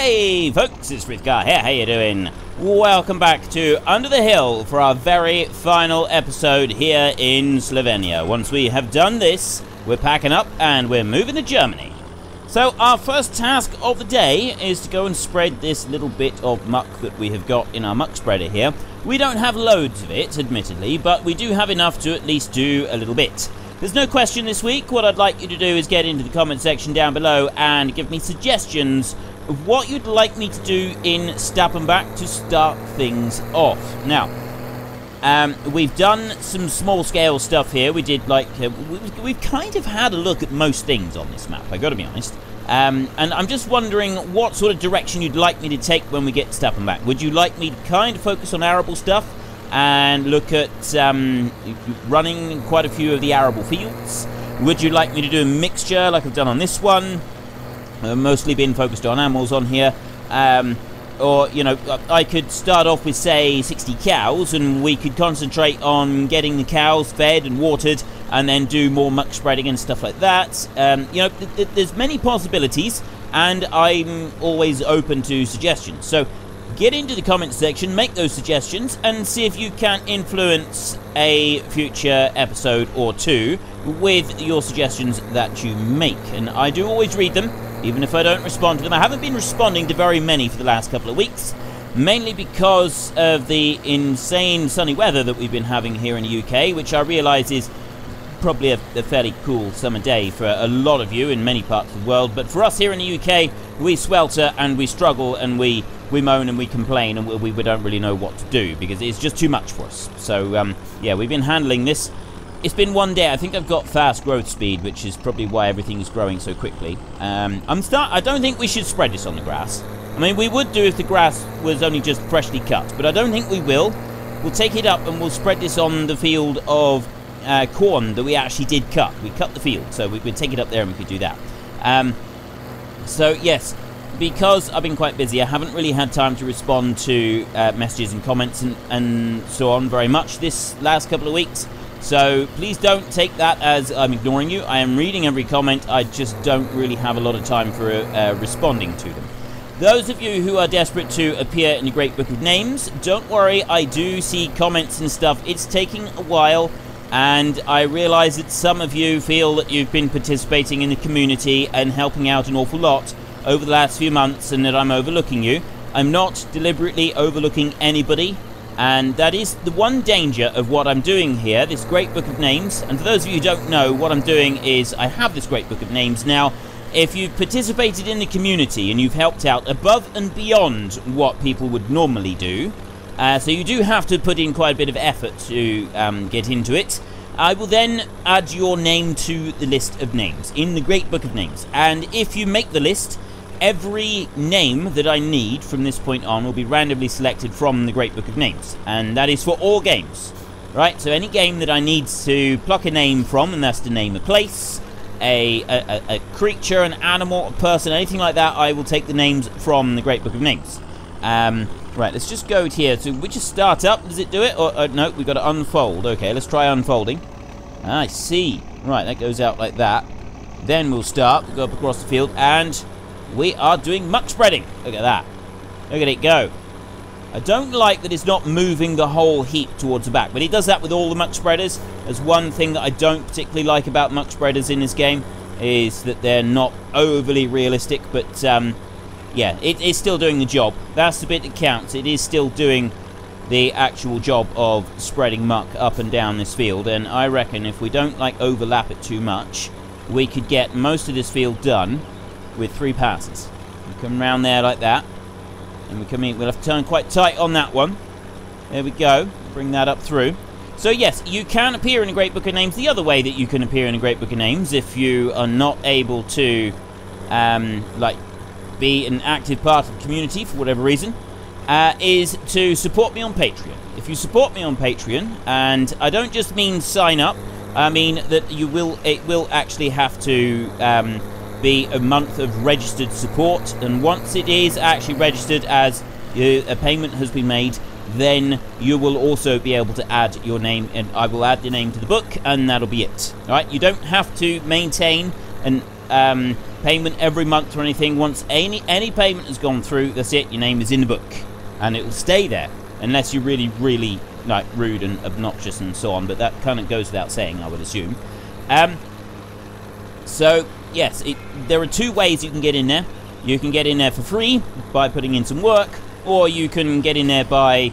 Hey folks, it's Frithgar here, how you doing? Welcome back to Under the Hill for our very final episode here in Slovenia. Once we have done this, we're packing up and we're moving to Germany. So our first task of the day is to go and spread this little bit of muck that we have got in our muck spreader here. We don't have loads of it, admittedly, but we do have enough to at least do a little bit. There's no question this week. What I'd like you to do is get into the comment section down below and give me suggestions of what you'd like me to do in Stappenback to start things off. Now, we've done some small-scale stuff here. We did, like, we've kind of had a look at most things on this map, I gotta be honest. And I'm just wondering what sort of direction you'd like me to take when we get to Stappenback. Would you like me to kind of focus on arable stuff and look at running quite a few of the arable fields? Would you like me to do a mixture like I've done on this one? Mostly been focused on animals on here, or, you know, I could start off with, say, 60 cows, and we could concentrate on getting the cows fed and watered, and then do more muck spreading and stuff like that. You know, there's many possibilities, and I'm always open to suggestions. So get into the comments section, make those suggestions, and see if you can influence a future episode or two with your suggestions that you make. And I do always read them, even if I don't respond to them. I haven't been responding to very many for the last couple of weeks, mainly because of the insane sunny weather that we've been having here in the UK, which I realise is probably a fairly cool summer day for a lot of you in many parts of the world. But for us here in the UK, we swelter and we struggle and we moan and we complain, and we don't really know what to do because it's just too much for us. So, yeah, we've been handling this. It's been one day. I think I've got fast growth speed, which is probably why everything is growing so quickly. I don't think we should spread this on the grass. I mean, we would do if the grass was only just freshly cut, but I don't think we will. We'll take it up and we'll spread this on the field of corn that we actually did cut. We cut the field, so we'd take it up there and we could do that. So, yes, because I've been quite busy, I haven't really had time to respond to messages and comments and so on very much this last couple of weeks. So please don't take that as I'm ignoring you. I am reading every comment. I just don't really have a lot of time for responding to them. Those of you who are desperate to appear in the Great Book of Names, don't worry, I do see comments and stuff. It's taking a while, and I realise that some of you feel that you've been participating in the community and helping out an awful lot over the last few months and that I'm overlooking you. I'm not deliberately overlooking anybody. And that is the one danger of what I'm doing here, this Great Book of Names. And for those of you who don't know, what I'm doing is I have this Great Book of Names. Now, if you've participated in the community and you've helped out above and beyond what people would normally do, so you do have to put in quite a bit of effort to get into it, I will then add your name to the list of names in the Great Book of Names. And if you make the list, every name that I need from this point on will be randomly selected from the Great Book of Names, and that is for all games, right? So any game that I need to pluck a name from, and that's to name a place, a creature, an animal, a person, anything like that, I will take the names from the Great Book of Names. Right, let's just go here. So we just start up. Does it do it? Or no, we've got to unfold. Okay, let's try unfolding. I see. Right, that goes out like that. Then we'll start. We'll go up across the field, and we are doing muck spreading. Look at that. Look at it go. I don't like that it's not moving the whole heap towards the back, but it does that with all the muck spreaders. There's one thing that I don't particularly like about muck spreaders in this game, is that they're not overly realistic, but yeah, it's still doing the job. That's the bit that counts. It is still doing the actual job of spreading muck up and down this field, and I reckon if we don't like overlap it too much, we could get most of this field done with 3 passes. We come round there like that, and we come in. We'll have to turn quite tight on that one. There we go. Bring that up through. So yes, you can appear in a Great Book of Names. The other way that you can appear in a Great Book of Names, if you are not able to like be an active part of the community for whatever reason, is to support me on Patreon. If you support me on Patreon, and I don't just mean sign up, I mean that it will actually have to be a month of registered support, and once it is actually registered as a payment has been made, then you will also be able to add your name, and I will add your name to the book, and that'll be it. Alright, you don't have to maintain an payment every month or anything. Once any payment has gone through, that's it. Your name is in the book, and it will stay there unless you're really, really like rude and obnoxious and so on. But that kind of goes without saying, I would assume. So yes, there are two ways you can get in there. You can get in there for free by putting in some work, or you can get in there by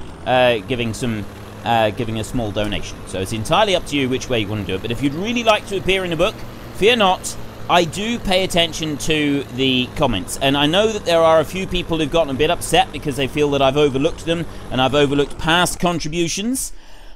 giving a small donation. So it's entirely up to you which way you want to do it. But if you'd really like to appear in the book, fear not. I do pay attention to the comments, and I know that there are a few people who've gotten a bit upset because they feel that I've overlooked them, and I've overlooked past contributions.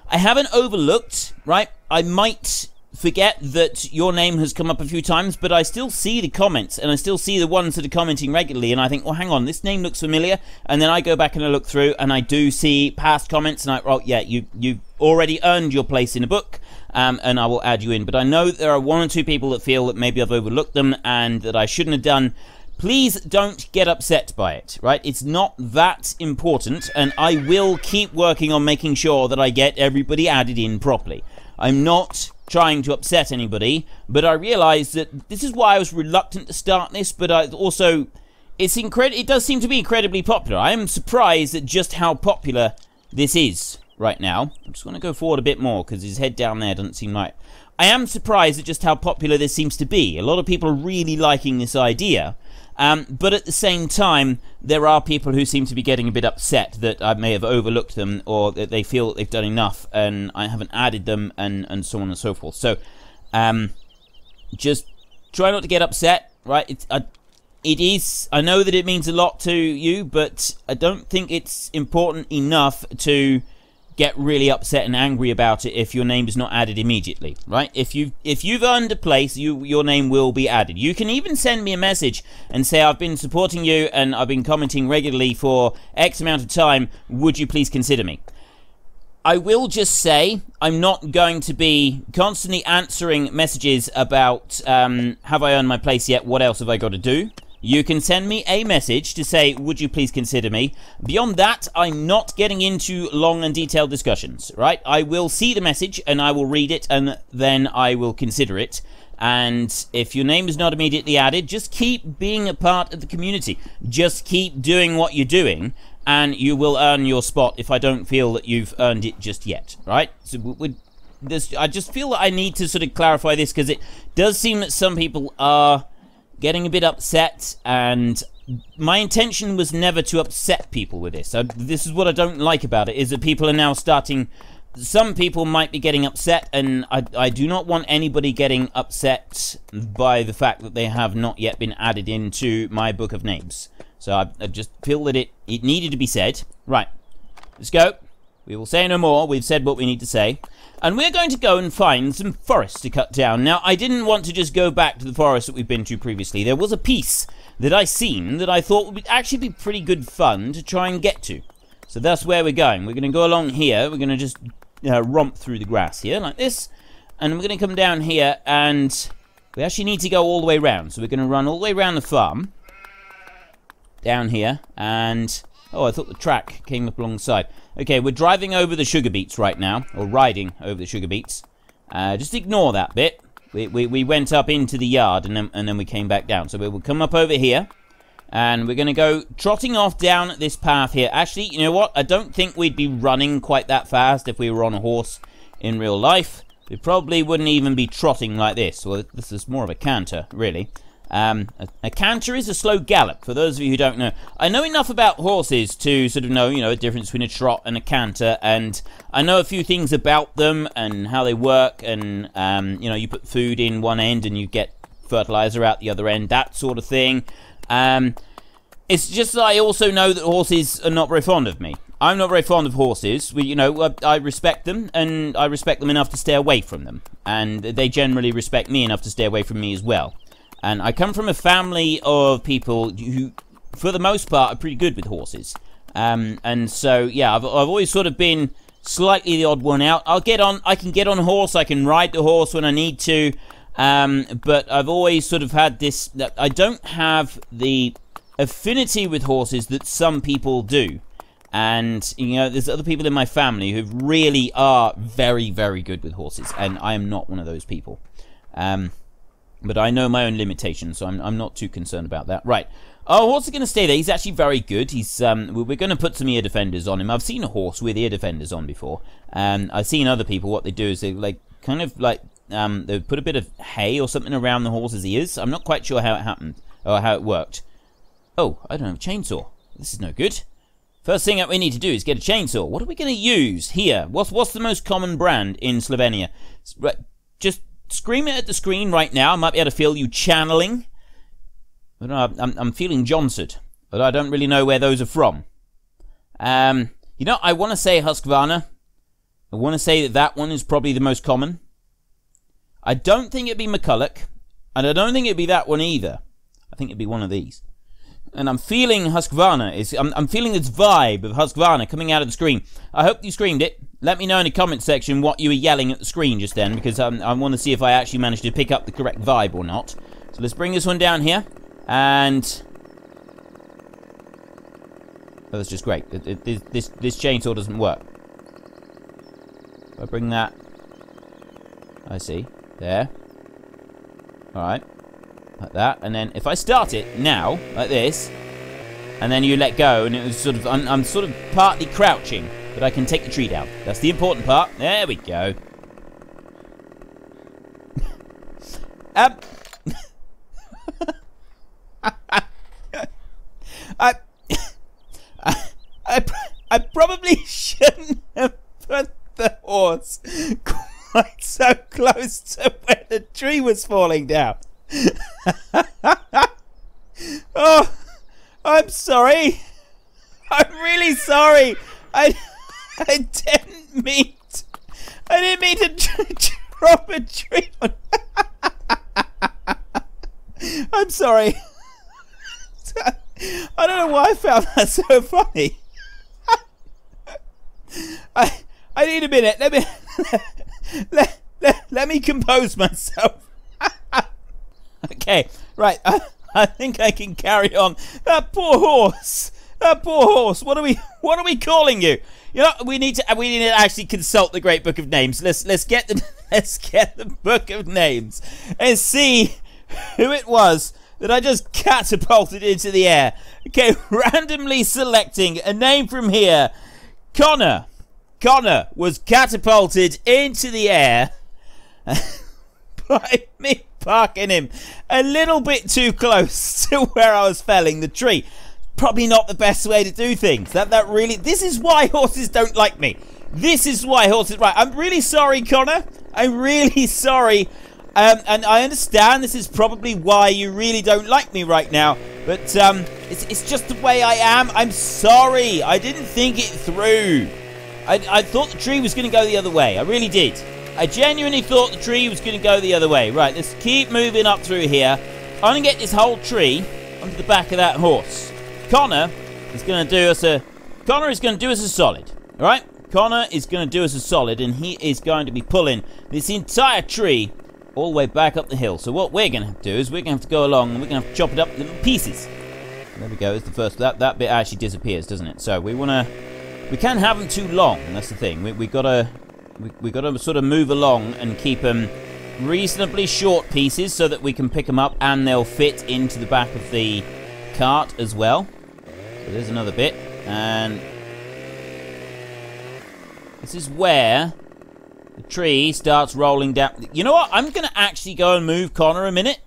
I haven't overlooked, right? I might forget that your name has come up a few times, but I still see the comments, and I still see the ones that are commenting regularly, and I think, well, hang on, this name looks familiar, and then I go back and I look through, and I do see past comments, and oh, yeah, you've already earned your place in a book, and I will add you in. But I know that there are one or two people that feel that maybe I've overlooked them, and that I shouldn't have done. Please don't get upset by it, right? It's not that important, and I will keep working on making sure that I get everybody added in properly. I'm not trying to upset anybody, but I realize that this is why I was reluctant to start this, but I also, it does seem to be incredibly popular. I am surprised at just how popular this is right now. I'm just going to go forward a bit more, because his head down there doesn't seem right. I am surprised at just how popular this seems to be. A lot of people are really liking this idea, but at the same time, there are people who seem to be getting a bit upset that I may have overlooked them, or that they feel that they've done enough and I haven't added them, and so on and so forth. So, just try not to get upset, right? I know that it means a lot to you, but I don't think it's important enough to get really upset and angry about it if your name is not added immediately, right? If you've earned a place, your name will be added. You can even send me a message and say, I've been supporting you and I've been commenting regularly for X amount of time, would you please consider me? I will just say, I'm not going to be constantly answering messages about, have I earned my place yet, what else have I got to do? You can send me a message to say, would you please consider me? Beyond that, I'm not getting into long and detailed discussions, right? I will see the message and I will read it and then I will consider it. And if your name is not immediately added, just keep being a part of the community. Just keep doing what you're doing and you will earn your spot if I don't feel that you've earned it just yet, right? So I just feel that I need to sort of clarify this, because it does seem that some people are getting a bit upset, and my intention was never to upset people with this. This is what I don't like about it, is that people are now starting, some people might be getting upset, and I do not want anybody getting upset by the fact that they have not yet been added into my book of names. So I just feel that it needed to be said. Right, let's go. We will say no more. We've said what we need to say. And we're going to go and find some forest to cut down. Now, I didn't want to just go back to the forest that we've been to previously. There was a piece that I seen that I thought would actually be pretty good fun to try and get to. So that's where we're going. We're going to go along here. We're going to just romp through the grass here like this. And we're going to come down here, and we actually need to go all the way around. So we're going to run all the way around the farm. Down here. And oh, I thought the track came up alongside. Okay, we're driving over the sugar beets right now, or riding over the sugar beets. Just ignore that bit. We went up into the yard and then we came back down. So we will come up over here, and we're going to go trotting off down this path here. Actually, you know what? I don't think we'd be running quite that fast if we were on a horse in real life. We probably wouldn't even be trotting like this. Well, this is more of a canter, really. A canter is a slow gallop, for those of you who don't know. I know enough about horses to sort of know, a difference between a trot and a canter, and I know a few things about them and how they work, and, you put food in one end and you get fertilizer out the other end, that sort of thing. It's just that I also know that horses are not very fond of me. I'm not very fond of horses. I respect them, and I respect them enough to stay away from them, and they generally respect me enough to stay away from me as well. And I come from a family of people who, for the most part, are pretty good with horses. And so, yeah, I've always sort of been slightly the odd one out. I can get on a horse, I can ride the horse when I need to. But I've always sort of had this, that I don't have the affinity with horses that some people do. And, there's other people in my family who really are very, very good with horses. And I am not one of those people. But I know my own limitations, so I'm not too concerned about that. Right. Our horse is going to stay there. He's actually very good. He's we're going to put some ear defenders on him. I've seen a horse with ear defenders on before. I've seen other people, what they do is they they put a bit of hay or something around the horse's ears. I'm not quite sure how it happened, or how it worked. Oh, I don't have a chainsaw. This is no good. First thing that we need to do is get a chainsaw. What are we going to use here? What's the most common brand in Slovenia? Just scream it at the screen right now. I might be able to feel you channeling. But I'm feeling Johnson, but I don't really know where those are from. You know, I want to say Husqvarna. I want to say that one is probably the most common. I don't think it'd be McCulloch, and I don't think it'd be that one either. I think it'd be one of these. And I'm feeling Husqvarna. I'm feeling this vibe of Husqvarna coming out of the screen. I hope you screamed it. Let me know in the comment section what you were yelling at the screen just then, because I want to see if I actually managed to pick up the correct vibe or not. So let's bring this one down here. And oh, that's just great. This chainsaw doesn't work. If I bring that, I see there. All right, like that. And then if I start it now, like this, and then you let go, and it was sort of I'm sort of partly crouching, but I can take the tree down. That's the important part. There we go. I probably shouldn't have put the horse quite so close to where the tree was falling down. Oh, I'm sorry. I'm really sorry. I didn't mean to drop a tree on. I'm sorry. I don't know why I found that so funny. I need a minute. Let me compose myself. Okay, right. I think I can carry on. That poor horse. That poor horse. What are we calling you? You know, we need to actually consult the Great Book of Names. Let's get the Book of Names and see who it was that I just catapulted into the air. Okay, randomly selecting a name from here. Connor. Connor was catapulted into the air by me parking him a little bit too close to where I was felling the tree. Probably not the best way to do things. This is why horses don't like me. This is why horses... Right, I'm really sorry, Connor. I'm really sorry. And I understand this is probably why you really don't like me right now. But it's just the way I am. I'm sorry. I didn't think it through. I thought the tree was going to go the other way. I really did. I genuinely thought the tree was going to go the other way. Right, let's keep moving up through here. I'm going to get this whole tree onto the back of that horse. Connor is going to do us a solid. All right? Connor is going to do us a solid, and he is going to be pulling this entire tree all the way back up the hill. So what we're going to have to do is we're going to have to go along and we're going to have to chop it up in little pieces. There we go. It's the first. That bit actually disappears, doesn't it? So we can't have them too long. That's the thing. We gotta sort of move along and keep them reasonably short pieces so that we can pick them up and they'll fit into the back of the cart as well. So there's another bit, and this is where the tree starts rolling down. You know what? I'm gonna actually go and move Connor a minute.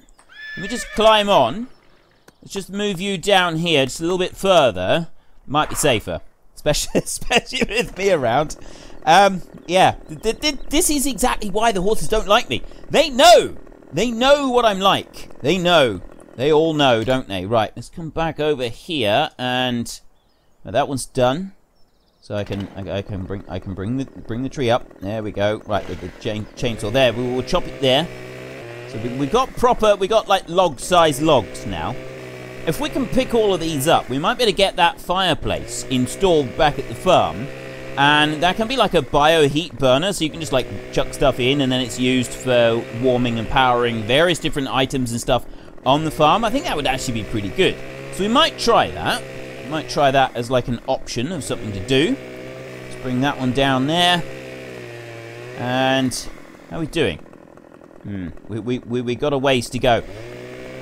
Let me just climb on. Let's just move you down here just a little bit further. Might be safer, especially with me around. Yeah, this is exactly why the horses don't like me. They know what I'm like. They know. They all know, don't they? Right, let's come back over here, and that one's done. So I can bring the tree up. There we go. Right, with the chainsaw there. We will chop it there. So we got like log-sized logs now. If we can pick all of these up, we might be able to get that fireplace installed back at the farm. And that can be like a bioheat burner, so you can just like chuck stuff in and then it's used for warming and powering various different items and stuff on the farm. I think that would actually be pretty good. So we might try that. We might try that as like an option of something to do. Let's bring that one down there. And how are we doing? We got a ways to go.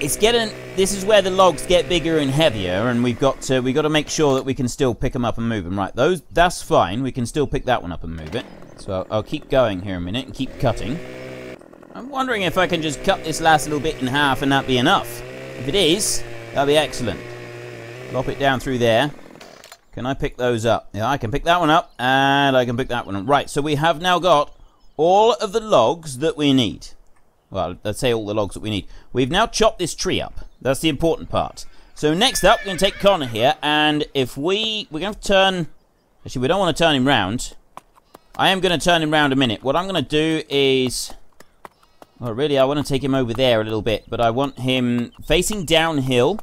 It's getting... This is where the logs get bigger and heavier, and we've got to make sure that we can still pick them up and move them. Right, that's fine. We can still pick that one up and move it. So I'll keep going here a minute and keep cutting. I'm wondering if I can just cut this last little bit in half and that be enough. If it is, that'll be excellent. Lop it down through there. Can I pick those up? Yeah, I can pick that one up, and I can pick that one up. Right, so we have now got all of the logs that we need. Well, let's say all the logs that we need. We've now chopped this tree up. That's the important part. So next up, we're going to take Connor here, and if we're going to turn... Actually, we don't want to turn him round. I am going to turn him round a minute. What I'm going to do is... Well, really, I want to take him over there a little bit, but I want him facing downhill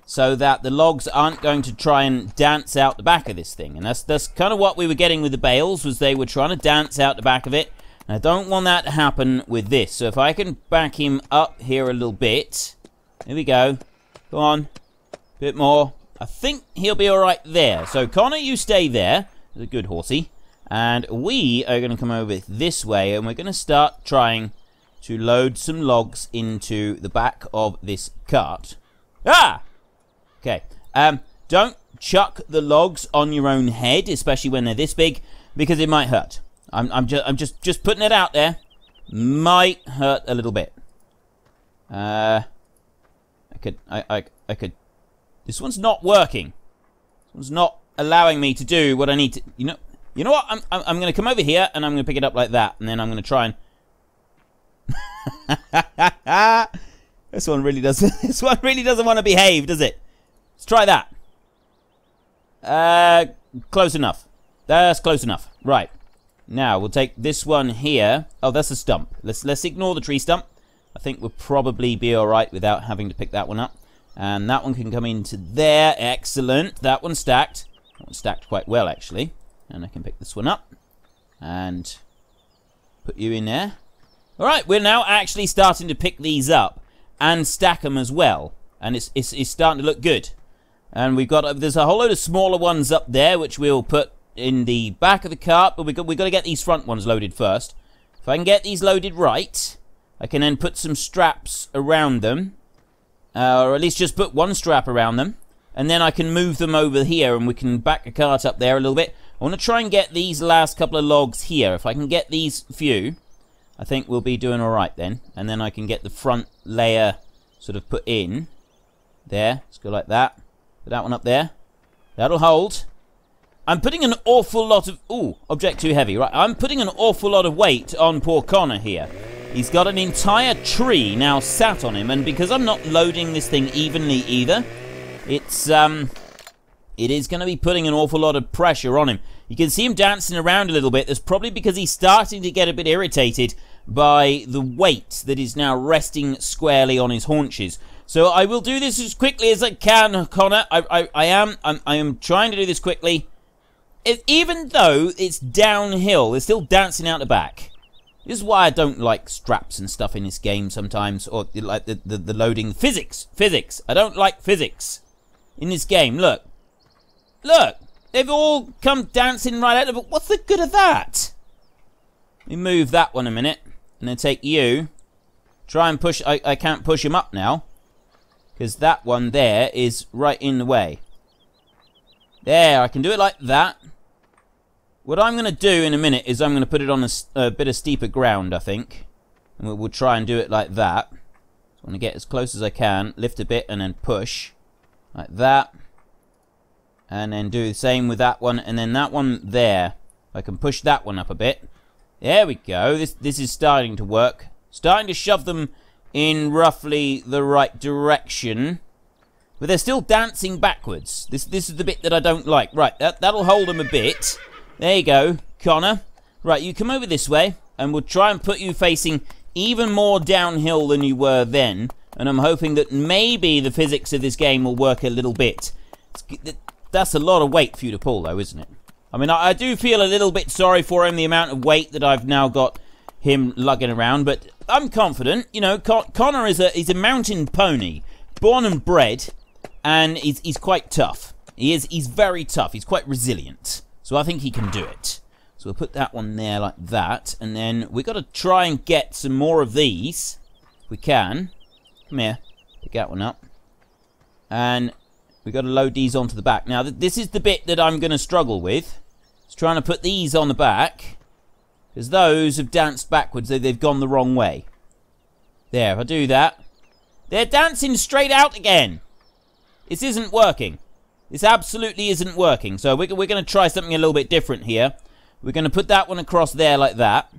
so that the logs aren't going to try and dance out the back of this thing. And that's kind of what we were getting with the bales, was they were trying to dance out the back of it. And I don't want that to happen with this. So if I can back him up here a little bit. Here we go. Go on. A bit more. I think he'll be all right there. So Connor, you stay there. There's a good horsey. And we are going to come over this way, and we're going to start trying to load some logs into the back of this cart. Ah! Okay. Don't chuck the logs on your own head, especially when they're this big, because it might hurt. I'm just putting it out there. Might hurt a little bit. I could. This one's not working. This one's not allowing me to do what I need to. You know what? I'm going to come over here and I'm going to pick it up like that, and then I'm going to try and. This one really doesn't. This one really doesn't want to behave, does it? Let's try that. Close enough. That's close enough. Right. Now, we'll take this one here. Oh, that's a stump. Let's ignore the tree stump. I think we'll probably be alright without having to pick that one up. And that one can come into there. Excellent. That one's stacked. That one's stacked quite well, actually. And I can pick this one up. And put you in there. Alright, we're now actually starting to pick these up. And stack them as well. And it's starting to look good. And we've got... There's a whole load of smaller ones up there, which we'll put in the back of the cart, but we've got to get these front ones loaded first. If I can get these loaded right, I can then put some straps around them, or at least just put one strap around them, and then I can move them over here, and we can back the cart up there a little bit. I want to try and get these last couple of logs here. If I can get these few, I think we'll be doing alright then, and then I can get the front layer sort of put in. There, let's go like that. Put that one up there. That'll hold. I'm putting an awful lot of... Ooh, object too heavy. Right, I'm putting an awful lot of weight on poor Connor here. He's got an entire tree now sat on him, and because I'm not loading this thing evenly either, it is going to be putting an awful lot of pressure on him. You can see him dancing around a little bit. That's probably because he's starting to get a bit irritated by the weight that is now resting squarely on his haunches. So I will do this as quickly as I can, Connor. I am trying to do this quickly. Even though it's downhill, it's still dancing out the back. This is why I don't like straps and stuff in this game sometimes, or like the loading. Physics. I don't like physics in this game. Look, they've all come dancing right out of it. What's the good of that? Let me move that one a minute, and then take you. Try and push. I can't push him up now, because that one there is right in the way. There, I can do it like that. What I'm going to do in a minute is I'm going to put it on a bit of steeper ground, I think. And we'll try and do it like that. So I want to get as close as I can, lift a bit, and then push. Like that. And then do the same with that one, and then that one there. I can push that one up a bit. There we go. This is starting to work. Starting to shove them in roughly the right direction. But they're still dancing backwards. This is the bit that I don't like. Right, that'll hold them a bit. There you go, Connor. Right, you come over this way, and we'll try and put you facing even more downhill than you were then. And I'm hoping that maybe the physics of this game will work a little bit. That's a lot of weight for you to pull, though, isn't it? I mean, I do feel a little bit sorry for him, the amount of weight that I've now got him lugging around. But I'm confident. You know, Connor is a mountain pony, born and bred, and he's quite tough. He's very tough. He's quite resilient. So I think he can do it. So So we'll put that one there like that. And then we've got to try and get some more of these. If we can. Come here. Pick that one up. And we've got to load these onto the back. Now, this is the bit that I'm going to struggle with. It's trying to put these on the back. Because those have danced backwards. They've gone the wrong way. There, if I do that. They're dancing straight out again. This isn't working. This absolutely isn't working. So we're going to try something a little bit different here. We're going to put that one across there like that.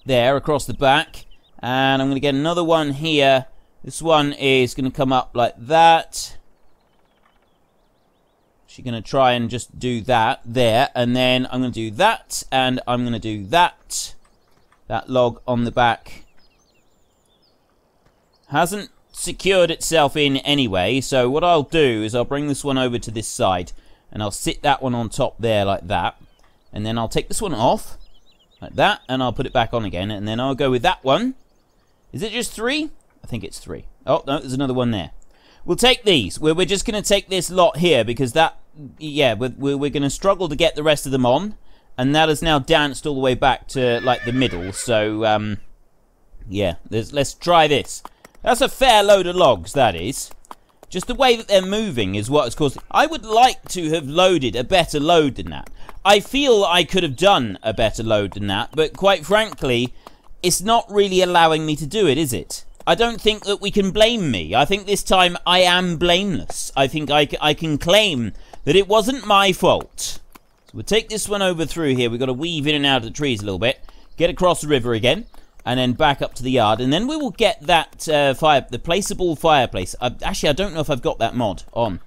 There, across the back. And I'm going to get another one here. This one is going to come up like that. She's going to try and just do that there. And then I'm going to do that. And I'm going to do that. That log on the back hasn't secured itself in anyway. So what I'll do is I'll bring this one over to this side. And I'll sit that one on top there like that. And then I'll take this one off. Like that. And I'll put it back on again. And then I'll go with that one. Is it just 3? I think it's 3. Oh, no, there's another one there. We'll take these. We're just going to take this lot here because that, yeah, we're going to struggle to get the rest of them on. And that has now danced all the way back to, like, the middle. So, yeah, let's try this. That's a fair load of logs, that is. Just the way that they're moving is what has caused... I would like to have loaded a better load than that. I feel I could have done a better load than that, but quite frankly, it's not really allowing me to do it, is it? I don't think that we can blame me. I think this time I am blameless. I think I can claim that it wasn't my fault. So we'll take this one over through here. We've got to weave in and out of the trees a little bit. Get across the river again. And then back up to the yard. And then we will get that the placeable fireplace. Actually, I don't know if I've got that mod on.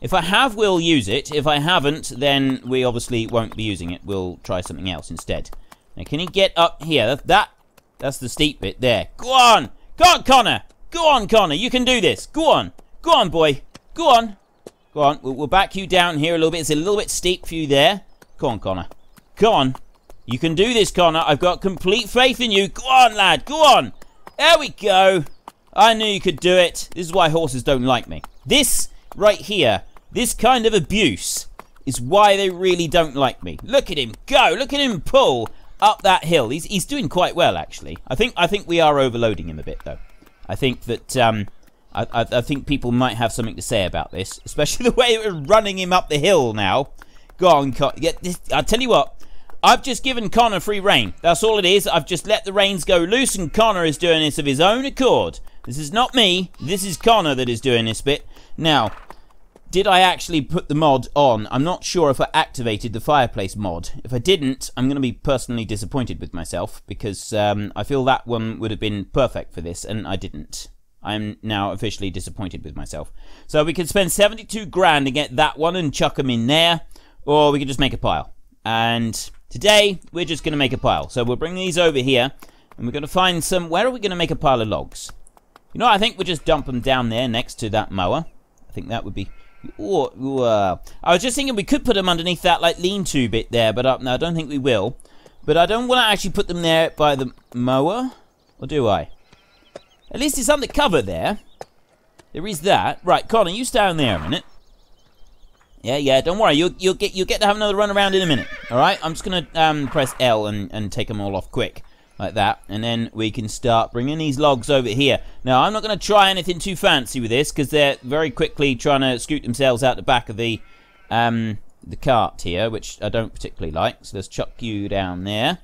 If I have, we'll use it. If I haven't, then we obviously won't be using it. We'll try something else instead. Now, can you get up here? That's the steep bit there. Go on! Go on, Connor! Go on, Connor! You can do this! Go on! Go on, boy! Go on! Go on. We'll back you down here a little bit. It's a little bit steep for you there. Go on, Connor. Go on. You can do this, Connor. I've got complete faith in you. Go on, lad. Go on. There we go. I knew you could do it. This is why horses don't like me. This right here, this kind of abuse is why they really don't like me. Look at him go. Look at him pull up that hill. He's doing quite well, actually. I think we are overloading him a bit, though. I think that I think people might have something to say about this, especially the way we're running him up the hill now. Go on, Connor. I'll tell you what. I've just given Connor free rein. That's all it is. I've just let the reins go loose, and Connor is doing this of his own accord. This is not me. This is Connor that is doing this bit. Now, did I actually put the mod on? I'm not sure if I activated the fireplace mod. If I didn't, I'm going to be personally disappointed with myself, because I feel that one would have been perfect for this, and I didn't. I'm now officially disappointed with myself. So we could spend 72 grand to get that one and chuck them in there, or we could just make a pile. And today, we're just going to make a pile. So we'll bring these over here, and we're going to find some... Where are we going to make a pile of logs? You know, I think we'll just dump them down there next to that mower. I think that would be... I was just thinking we could put them underneath that, like, lean-to bit there, but no, I don't think we will. But I don't want to actually put them there by the mower. Or do I? At least it's under cover there. There is that. Right, Connor, you stay down there a minute. Yeah, don't worry. You'll get to have another run around in a minute. All right. I'm just gonna press L and take them all off quick, like that, and then we can start bringing these logs over here. Now, I'm not gonna try anything too fancy with this because they're very quickly trying to scoot themselves out the back of the cart here, which I don't particularly like. So let's chuck you down there.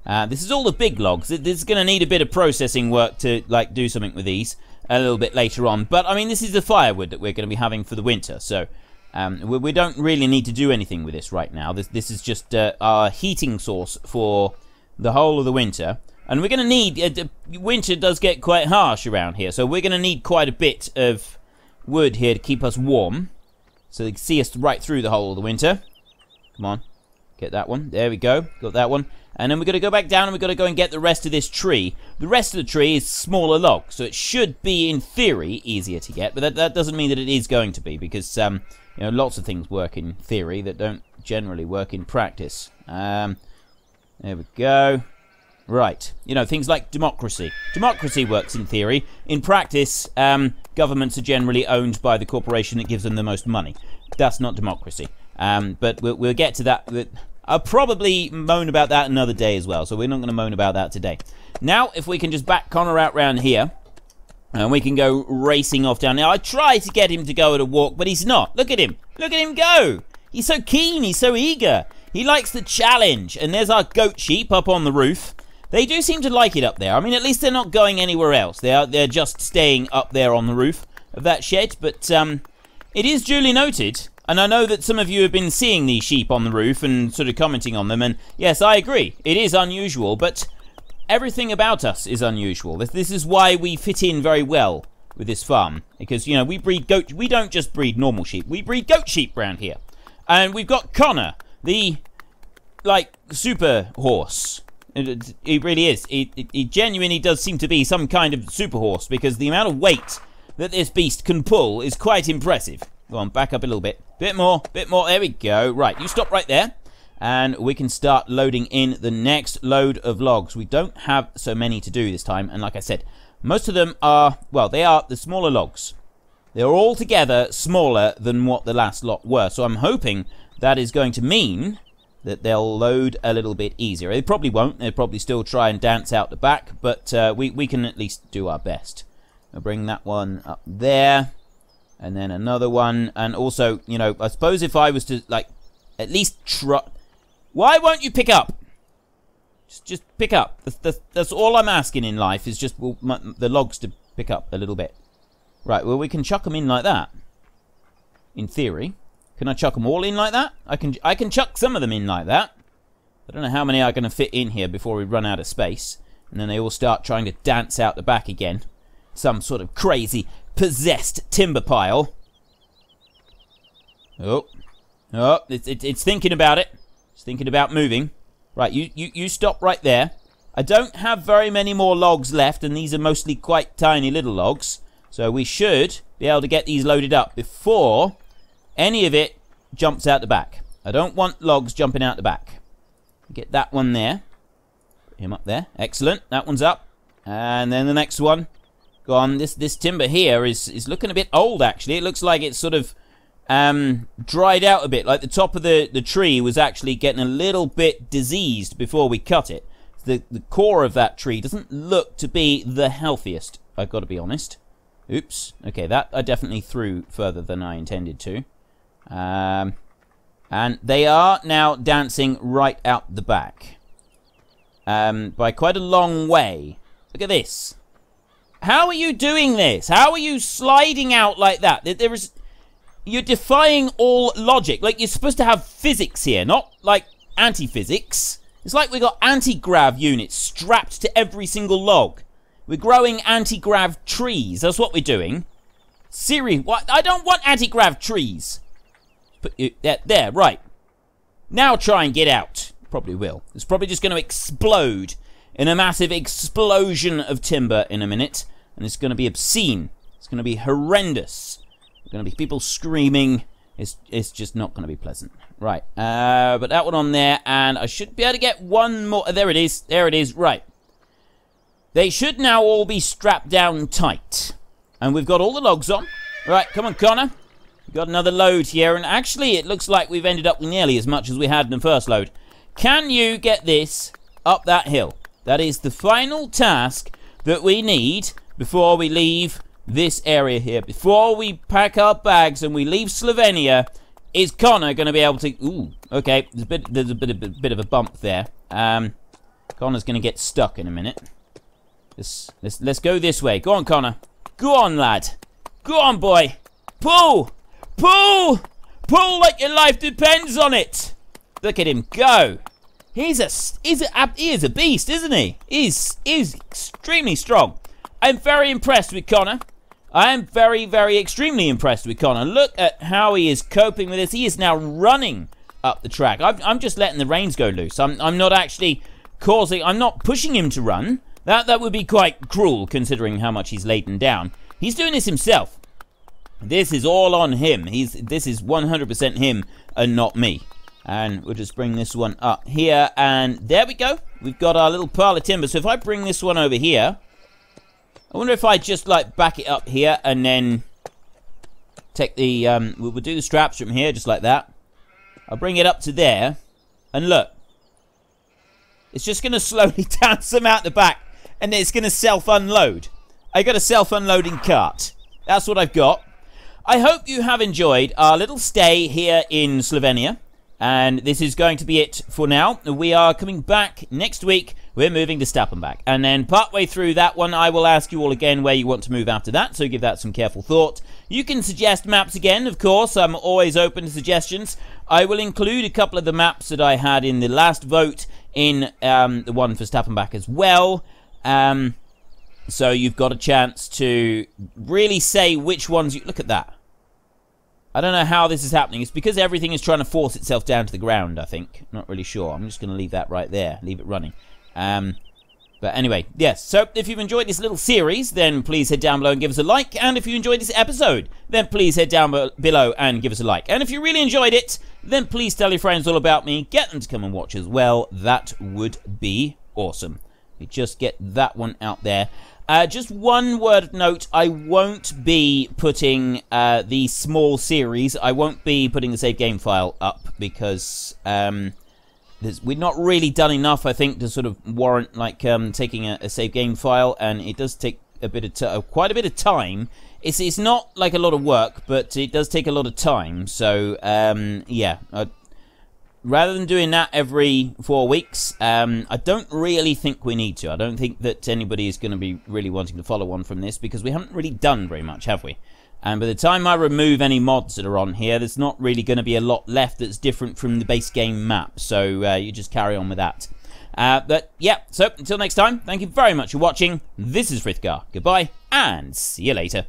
This is all the big logs. This is gonna need a bit of processing work to like do something with these a little bit later on. But I mean, this is the firewood that we're gonna be having for the winter, so. We don't really need to do anything with this right now. This is just our heating source for the whole of the winter. And we're going to need... winter does get quite harsh around here, so we're going to need quite a bit of wood here to keep us warm. So they can see us right through the whole of the winter. Come on. Get that one. There we go. Got that one. And then we're going to go back down and we're going to go and get the rest of this tree. The rest of the tree is smaller logs, so it should be, in theory, easier to get. But that doesn't mean that it is going to be, because... you know, lots of things work in theory that don't generally work in practice. There we go. Right. You know, things like democracy. Democracy works in theory. In practice, governments are generally owned by the corporation that gives them the most money. That's not democracy. But we'll get to that. I'll probably moan about that another day as well, so we're not going to moan about that today. Now, if we can just back Connor out round here, and we can go racing off down. Now, I try to get him to go at a walk, but he's not. Look at him. Look at him go. He's so keen. He's so eager. He likes the challenge. And there's our goat sheep up on the roof. They do seem to like it up there. I mean, at least they're not going anywhere else. They're just staying up there on the roof of that shed. But it is duly noted. And I know that some of you have been seeing these sheep on the roof and sort of commenting on them. And yes, I agree. It is unusual, but everything about us is unusual. This is why we fit in very well with this farm. Because, you know, we breed goat... We don't just breed normal sheep. We breed goat sheep around here. And we've got Connor, the, like, super horse. He really is. He genuinely does seem to be some kind of super horse. Because the amount of weight that this beast can pull is quite impressive. Go on, back up a little bit. Bit more, bit more. There we go. Right, you stop right there. And we can start loading in the next load of logs. We don't have so many to do this time. And like I said, most of them are, well, they are the smaller logs. They're all together smaller than what the last lot were. So I'm hoping that is going to mean that they'll load a little bit easier. They probably won't. They'll probably still try and dance out the back. But we can at least do our best. I'll bring that one up there. And then another one. And also, you know, I suppose if I was to, like, at least try... Why won't you pick up? Just pick up. That's all I'm asking in life, is just the logs to pick up a little bit. Right, well, we can chuck them in like that. In theory. Can I chuck them all in like that? I can chuck some of them in like that. I don't know how many are going to fit in here before we run out of space. And then they all start trying to dance out the back again. Some sort of crazy, possessed timber pile. Oh, it's thinking about it. It's thinking about moving. Right, you stop right there. I don't have very many more logs left, and these are mostly quite tiny little logs. So we should be able to get these loaded up before any of it jumps out the back. I don't want logs jumping out the back. Get that one there. Put him up there. Excellent. That one's up. And then the next one. Go on. This timber here is looking a bit old, actually. It looks like it's sort of dried out a bit. Like the top of the tree was actually getting a little bit diseased before we cut it. The core of that tree doesn't look to be the healthiest, I've got to be honest. Oops. Okay, that I definitely threw further than I intended to. And they are now dancing right out the back. By quite a long way. Look at this. How are you doing this? How are you sliding out like that? You're defying all logic. Like, you're supposed to have physics here, not, like, anti-physics. It's like we got anti-grav units strapped to every single log. We're growing anti-grav trees. That's what we're doing. Siri, what? I don't want anti-grav trees. Put you there, right. Now try and get out. Probably will. It's probably just going to explode in a massive explosion of timber in a minute. And it's going to be obscene. It's going to be horrendous. There's going to be people screaming. It's just not going to be pleasant. Right. But that one on there. And I should be able to get one more. There it is. There it is. Right. They should now all be strapped down tight. And we've got all the logs on. Right. Come on, Connor. We've got another load here. And actually, it looks like we've ended up with nearly as much as we had in the first load. Can you get this up that hill? That is the final task that we need before we leave this area here. Before we pack our bags and we leave Slovenia, is Connor going to be able to... Ooh, okay. There's a bit of a bump there. Connor's going to get stuck in a minute. Let's go this way. Go on, Connor. Go on, lad. Go on, boy. Pull! Pull! Pull like your life depends on it. Look at him go. He is a beast, isn't he? He's extremely strong. I'm very impressed with Connor. I am very, very extremely impressed with Connor. Look at how he is coping with this. He is now running up the track. I'm just letting the reins go loose. I'm not actually I'm not pushing him to run. That would be quite cruel considering how much he's laden down. He's doing this himself. This is all on him. This is 100% him and not me. And we'll just bring this one up here. And there we go. We've got our little pile of timber. So if I bring this one over here, I wonder if I just, like, back it up here and then take the, we'll do the straps from here, just like that. I'll bring it up to there. And look. It's just going to slowly dance them out the back. And then it's going to self-unload. I got a self-unloading cart. That's what I've got. I hope you have enjoyed our little stay here in Slovenia. And this is going to be it for now. We are coming back next week. We're moving to Stappenback. And then partway through that one, I will ask you all again where you want to move after that. So give that some careful thought. You can suggest maps again, of course. I'm always open to suggestions. I will include a couple of the maps that I had in the last vote in the one for Stappenback as well. So you've got a chance to really say which ones you... Look at that. I don't know how this is happening. It's because everything is trying to force itself down to the ground, I think. Not really sure. I'm just going to leave that right there. Leave it running. But anyway, yes. So if you've enjoyed this little series, then please head down below and give us a like. And if you enjoyed this episode, then please head down below and give us a like. And if you really enjoyed it, then please tell your friends all about me. Get them to come and watch as well. That would be awesome. We just get that one out there. Just one word of note, I won't be putting the small series, I won't be putting the save game file up because we've not really done enough, I think, to sort of warrant like taking a save game file, and it does take a bit of quite a bit of time. It's not like a lot of work, but it does take a lot of time, so yeah. Rather than doing that every 4 weeks, I don't really think we need to. I don't think that anybody is going to be really wanting to follow on from this because we haven't really done very much, have we? And by the time I remove any mods that are on here, there's not really going to be a lot left that's different from the base game map. So you just carry on with that. But yeah, so until next time, thank you very much for watching. This is Frithgar. Goodbye, and see you later.